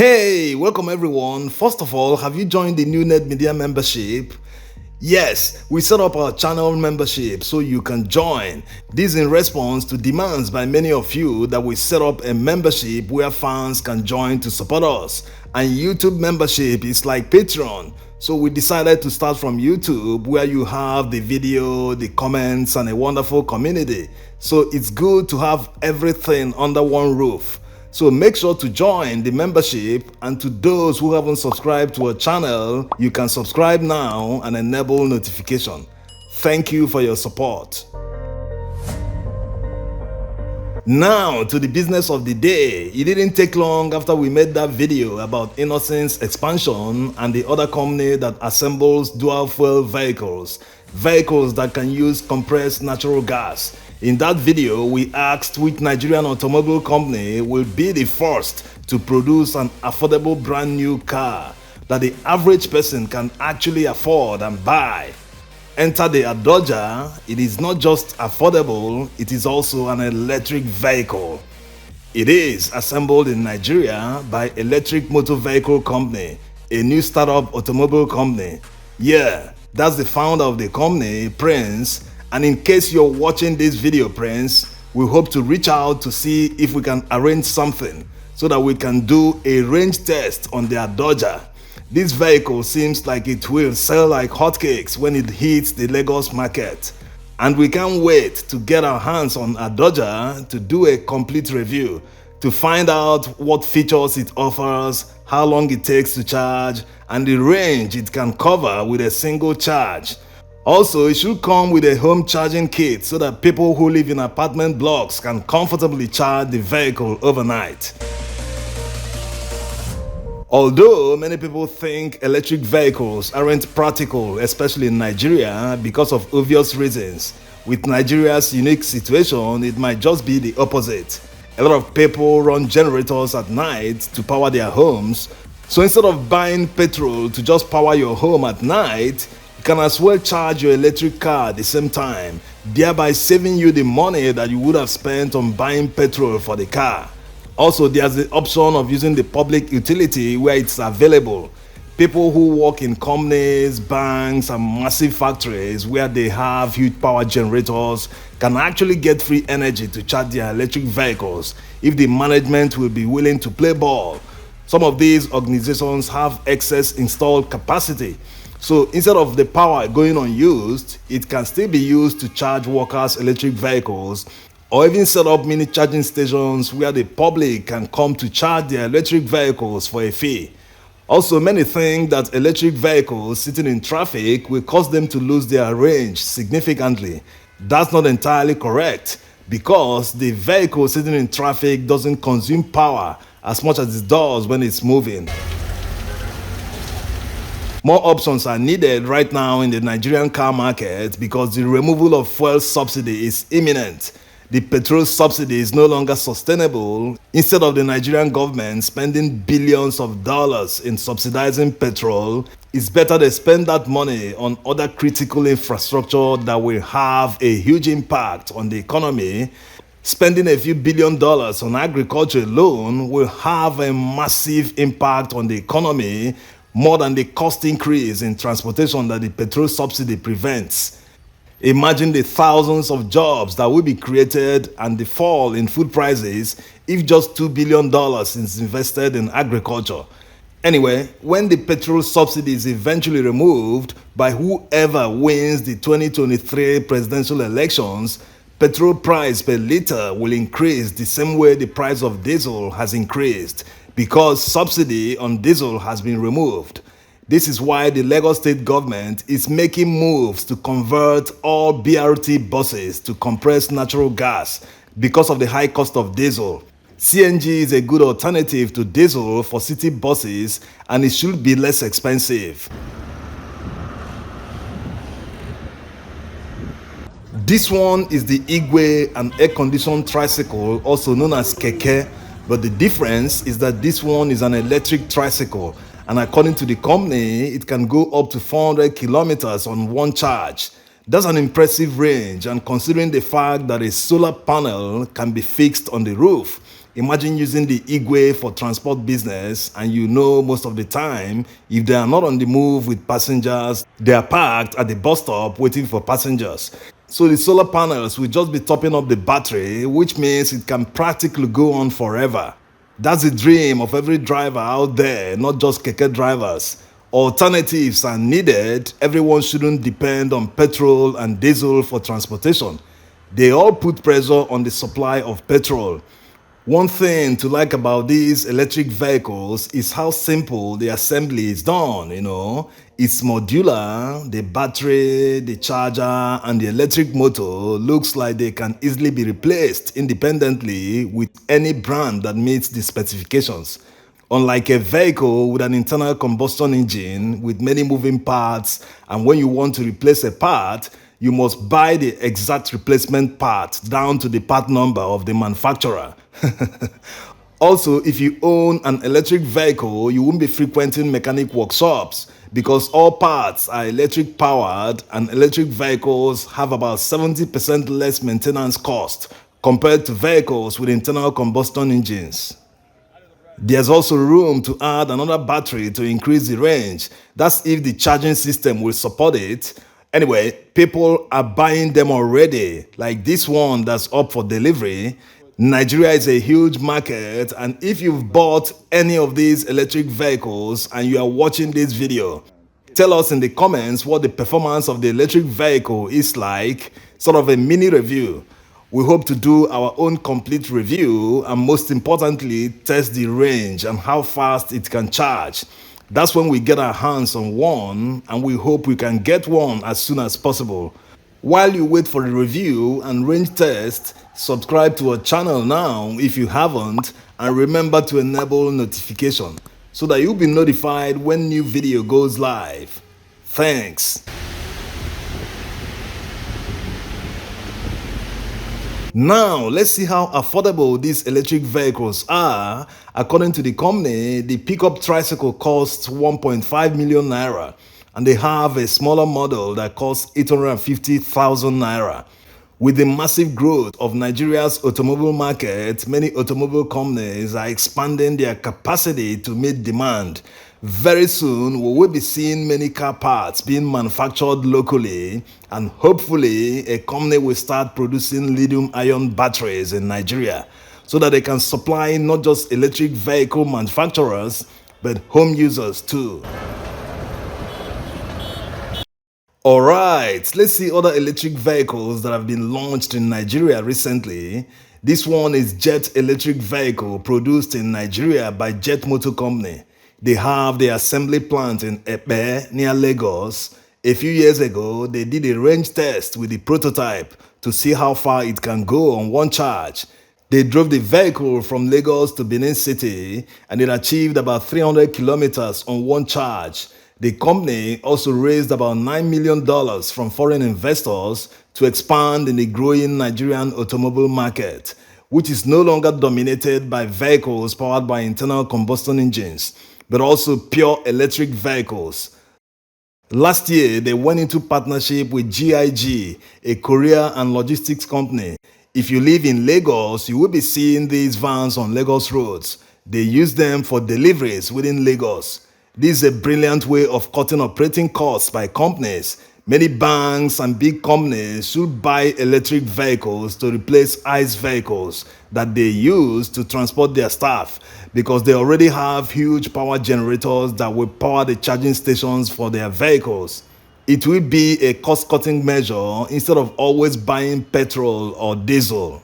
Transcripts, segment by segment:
Hey, welcome everyone. First of all, have you joined the new Net Media membership? Yes, we set up our channel membership so you can join. This in response to demands by many of you that we set up a membership where fans can join to support us. And YouTube membership is like Patreon. So we decided to start from YouTube where you have the video, the comments, and a wonderful community. So it's good to have everything under one roof. So make sure to join the membership, and to those who haven't subscribed to our channel, you can subscribe now and enable notification. Thank you for your support. Now to the business of the day. It didn't take long after we made that video about Innocence Expansion and the other company that assembles dual fuel vehicles that can use compressed natural gas. In that video, we asked which Nigerian automobile company will be the first to produce an affordable brand new car that the average person can actually afford and buy. Enter the Adoja. It is not just affordable, it is also an electric vehicle. It is assembled in Nigeria by Electric Motor Vehicle Company, a new startup automobile company. Yeah, that's the founder of the company, Prince. And in case you're watching this video, Prince, we hope to reach out to see if we can arrange something so that we can do a range test on the Adoja. This vehicle seems like it will sell like hotcakes when it hits the Lagos market. And we can't wait to get our hands on Adoja to do a complete review, to find out what features it offers, how long it takes to charge, and the range it can cover with a single charge. Also, it should come with a home charging kit so that people who live in apartment blocks can comfortably charge the vehicle overnight. Although many people think electric vehicles aren't practical, especially in Nigeria, because of obvious reasons, with Nigeria's unique situation, it might just be the opposite. A lot of people run generators at night to power their homes, so instead of buying petrol to just power your home at night, you can as well charge your electric car at the same time, thereby saving you the money that you would have spent on buying petrol for the car. Also, there's the option of using the public utility where it's available. People who work in companies, banks, and massive factories where they have huge power generators can actually get free energy to charge their electric vehicles if the management will be willing to play ball. Some of these organizations have excess installed capacity. So instead of the power going unused, it can still be used to charge workers' electric vehicles, or even set up mini charging stations where the public can come to charge their electric vehicles for a fee. Also, many think that electric vehicles sitting in traffic will cause them to lose their range significantly. That's not entirely correct, because the vehicle sitting in traffic doesn't consume power as much as it does when it's moving. More options are needed right now in the Nigerian car market because the removal of fuel subsidy is imminent. The petrol subsidy is no longer sustainable. Instead of the Nigerian government spending billions of dollars in subsidizing petrol, it's better they spend that money on other critical infrastructure that will have a huge impact on the economy. Spending a few $billion on agriculture alone will have a massive impact on the economy, more than the cost increase in transportation that the petrol subsidy prevents. Imagine the thousands of jobs that will be created and the fall in food prices if just $2 billion is invested in agriculture. Anyway, when the petrol subsidy is eventually removed by whoever wins the 2023 presidential elections, petrol price per liter will increase the same way the price of diesel has increased, because subsidy on diesel has been removed. This is why the Lagos state government is making moves to convert all BRT buses to compressed natural gas because of the high cost of diesel. CNG is a good alternative to diesel for city buses, and it should be less expensive. This one is the Igwe, an air-conditioned tricycle, also known as keke. But the difference is that this one is an electric tricycle, and according to the company, it can go up to 400 kilometers on one charge. That's an impressive range, and considering the fact that a solar panel can be fixed on the roof, Imagine using the Igwe for transport business, and you know most of the time, if they are not on the move with passengers, they are parked at the bus stop waiting for passengers. So the solar panels will just be topping up the battery, which means it can practically go on forever. That's the dream of every driver out there, not just keke drivers. Alternatives are needed. Everyone shouldn't depend on petrol and diesel for transportation. They all put pressure on the supply of petrol. One thing to like about these electric vehicles is how simple the assembly is done. It's modular, the battery, the charger, and the electric motor looks like they can easily be replaced independently with any brand that meets the specifications. Unlike a vehicle with an internal combustion engine with many moving parts, and when you want to replace a part, you must buy the exact replacement part down to the part number of the manufacturer. Also, if you own an electric vehicle, you won't be frequenting mechanic workshops because all parts are electric powered, and electric vehicles have about 70% less maintenance cost compared to vehicles with internal combustion engines. There's also room to add another battery to increase the range. That's if the charging system will support it. Anyway, people are buying them already, like this one that's up for delivery. Nigeria is a huge market, and if you've bought any of these electric vehicles and you are watching this video, tell us in the comments what the performance of the electric vehicle is like, sort of a mini review. We hope to do our own complete review and most importantly, test the range and how fast it can charge. That's when we get our hands on one, and we hope we can get one as soon as possible. While you wait for the review and range test, subscribe to our channel now if you haven't, and remember to enable notification so that you'll be notified when new video goes live. Thanks. Now, let's see how affordable these electric vehicles are. According to the company, the pickup tricycle costs 1.5 million naira, and they have a smaller model that costs 850,000 naira. With the massive growth of Nigeria's automobile market, many automobile companies are expanding their capacity to meet demand. Very soon, we will be seeing many car parts being manufactured locally, and hopefully, a company will start producing lithium-ion batteries in Nigeria so that they can supply not just electric vehicle manufacturers, but home users too. Alright, let's see other electric vehicles that have been launched in Nigeria recently. This one is Jet electric vehicle produced in Nigeria by Jet Motor Company. They have the assembly plant in Epe near Lagos. A few years ago, they did a range test with the prototype to see how far it can go on one charge. They drove the vehicle from Lagos to Benin City, and it achieved about 300 kilometers on one charge. The company also raised about $9 million from foreign investors to expand in the growing Nigerian automobile market, which is no longer dominated by vehicles powered by internal combustion engines, but also pure electric vehicles. Last year, they went into partnership with GIG, a courier and logistics company. If you live in Lagos, you will be seeing these vans on Lagos roads. They use them for deliveries within Lagos. This is a brilliant way of cutting operating costs by companies. Many banks and big companies should buy electric vehicles to replace ICE vehicles that they use to transport their staff, because they already have huge power generators that will power the charging stations for their vehicles. It will be a cost-cutting measure instead of always buying petrol or diesel.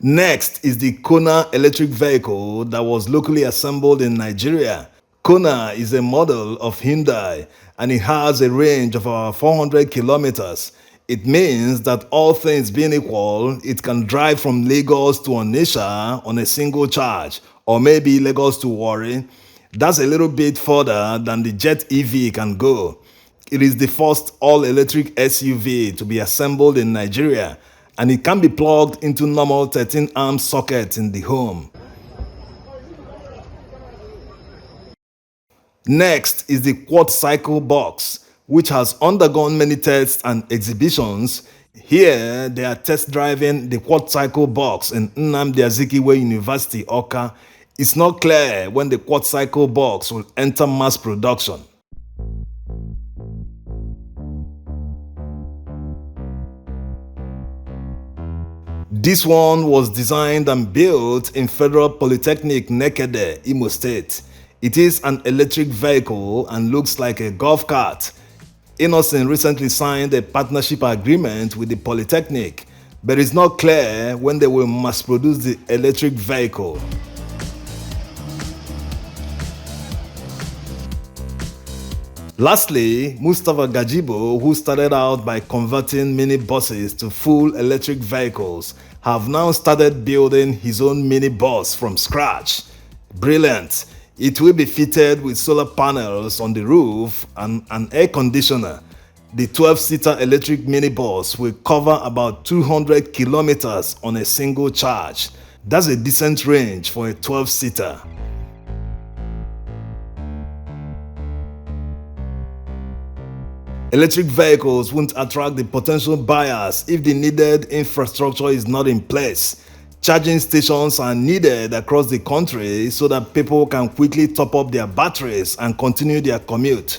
Next is the Kona electric vehicle that was locally assembled in Nigeria. Kona is a model of Hyundai, and it has a range of about 400 kilometers. It means that all things being equal, it can drive from Lagos to Onitsha on a single charge, or maybe Lagos to Warri. That's a little bit further than the Jet EV can go. It is the first all-electric SUV to be assembled in Nigeria, and it can be plugged into normal 13-amp sockets in the home. Next is the quad cycle box, which has undergone many tests and exhibitions. Here, they are test driving the quad-cycle box in Nnamdi Azikiwe University, Awka. It's not clear when the quad-cycle box will enter mass production. This one was designed and built in Federal Polytechnic Nekede, Imo State. It is an electric vehicle and looks like a golf cart. Innocent recently signed a partnership agreement with the Polytechnic, but it's not clear when they will mass produce the electric vehicle. Lastly, Mustafa Gajibo, who started out by converting minibuses to full electric vehicles, have now started building his own minibus from scratch. Brilliant! It will be fitted with solar panels on the roof and an air conditioner. The 12-seater electric minibus will cover about 200 kilometers on a single charge. That's a decent range for a 12-seater. Electric vehicles won't attract the potential buyers if the needed infrastructure is not in place. Charging stations are needed across the country so that people can quickly top up their batteries and continue their commute.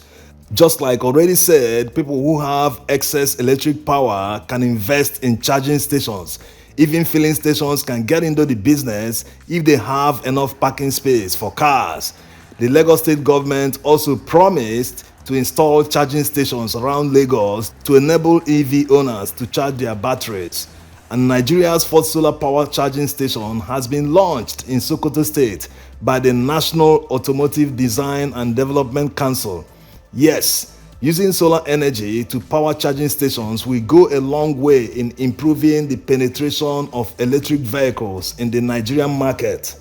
Just like already said, people who have excess electric power can invest in charging stations. Even filling stations can get into the business if they have enough parking space for cars. The Lagos State government also promised to install charging stations around Lagos to enable EV owners to charge their batteries. And Nigeria's first solar power charging station has been launched in Sokoto State by the National Automotive Design and Development Council. Yes, using solar energy to power charging stations will go a long way in improving the penetration of electric vehicles in the Nigerian market.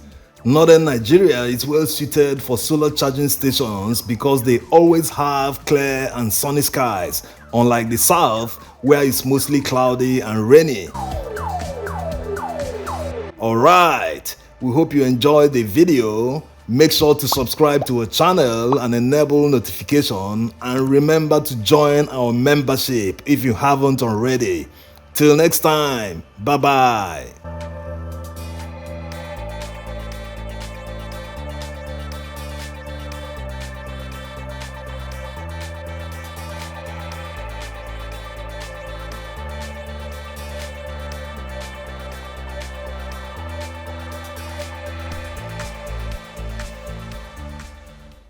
Northern Nigeria is well suited for solar charging stations because they always have clear and sunny skies, unlike the south where it's mostly cloudy and rainy. Alright, we hope you enjoyed the video. Make sure to subscribe to our channel and enable notification, and remember to join our membership if you haven't already. Till next time, bye bye.